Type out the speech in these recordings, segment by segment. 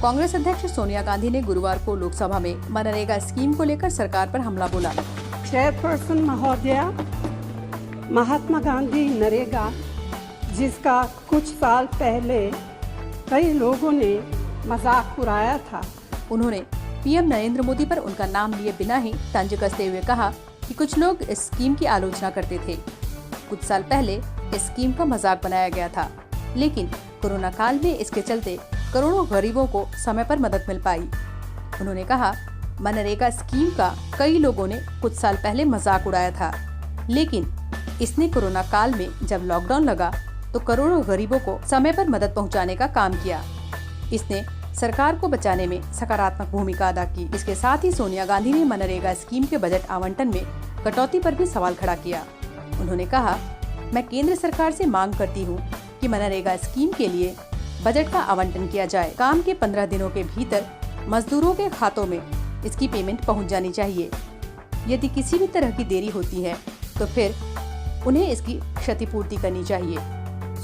कांग्रेस अध्यक्ष सोनिया गांधी ने गुरुवार को लोकसभा में मनरेगा स्कीम को लेकर सरकार पर हमला बोला। चेयरपर्सन महोदया, महात्मा गांधी नरेगा, जिसका कुछ साल पहले कई लोगों ने मजाक उड़ाया था। उन्होंने पीएम नरेंद्र मोदी पर उनका नाम लिए बिना ही तंज कसते हुए कहा कि कुछ लोग इस स्कीम की आलोचना करते थे। कुछ साल पहले इस स्कीम का मजाक बनाया गया था, लेकिन कोरोना काल में इसके चलते करोड़ों गरीबों को समय पर मदद मिल पाई। उन्होंने कहा, मनरेगा स्कीम का कई लोगों ने कुछ साल पहले मजाक उड़ाया था, लेकिन इसने कोरोना काल में जब लॉकडाउन लगा तो करोड़ों गरीबों को समय पर मदद पहुंचाने का काम किया। इसने सरकार को बचाने में सकारात्मक भूमिका अदा की। इसके साथ ही सोनिया गांधी ने मनरेगा स्कीम के बजट आवंटन में कटौती पर भी सवाल खड़ा किया। उन्होंने कहा, मैं केंद्र सरकार से मांग करती हूं कि मनरेगा स्कीम के लिए बजट का आवंटन किया जाए। काम के 15 दिनों के भीतर मजदूरों के खातों में इसकी पेमेंट पहुंच जानी चाहिए। यदि किसी भी तरह की देरी होती है तो फिर उन्हें इसकी क्षतिपूर्ति करनी चाहिए।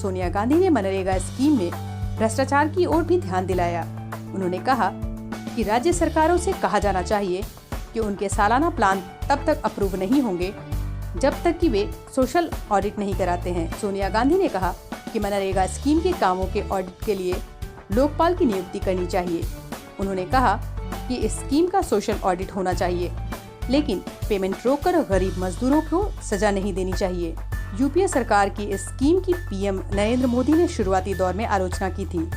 सोनिया गांधी ने मनरेगा स्कीम में भ्रष्टाचार की ओर भी ध्यान दिलाया। उन्होंने कहा कि राज्य सरकारों से कहा जाना चाहिए कि उनके सालाना प्लान तब तक अप्रूव नहीं होंगे जब तक कि वे सोशल ऑडिट नहीं कराते हैं। सोनिया गांधी ने कहा कि मनरेगा स्कीम के कामों के ऑडिट के लिए लोकपाल की नियुक्ति करनी चाहिए। उन्होंने कहा कि इस स्कीम का सोशल ऑडिट होना चाहिए, लेकिन पेमेंट रोककर गरीब मजदूरों को सजा नहीं देनी चाहिए। यूपीए सरकार की इस स्कीम की पीएम नरेंद्र मोदी ने शुरुआती दौर में आलोचना की थी।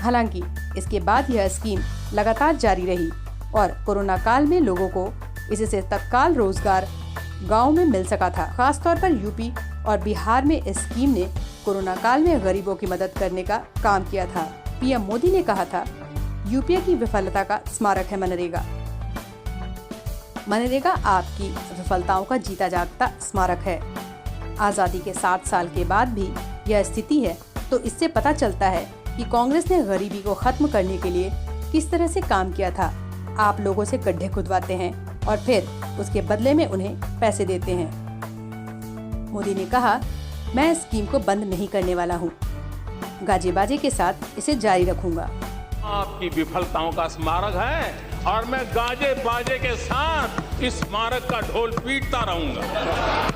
हालांकि इसके बाद यह स्कीम लगातार जारी रही और कोरोना काल में लोगों को इससे तत्काल रोजगार गांव में मिल सका था। खासतौर पर यूपी और बिहार में इस स्कीम ने कोरोना काल में गरीबों की मदद करने का काम किया था। पीएम मोदी ने कहा था, यूपीए की विफलता का स्मारक है मनरेगा। मनरेगा आपकी विफलताओं का जीता जागता स्मारक है। आजादी के 7 साल के बाद भी यह स्थिति है, तो इससे पता चलता है कि कांग्रेस ने गरीबी को खत्म करने के लिए किस तरह से काम किया था। आप लोगों से गड्ढे खुदवाते हैं और फिर उसके बदले में उन्हें पैसे देते हैं। मोदी ने कहा, मैं इस स्कीम को बंद नहीं करने वाला हूँ। गाजे बाजे के साथ इसे जारी रखूंगा। आपकी विफलताओं का स्मारक है और मैं गाजे बाजे के साथ इस स्मारक का ढोल पीटता रहूंगा।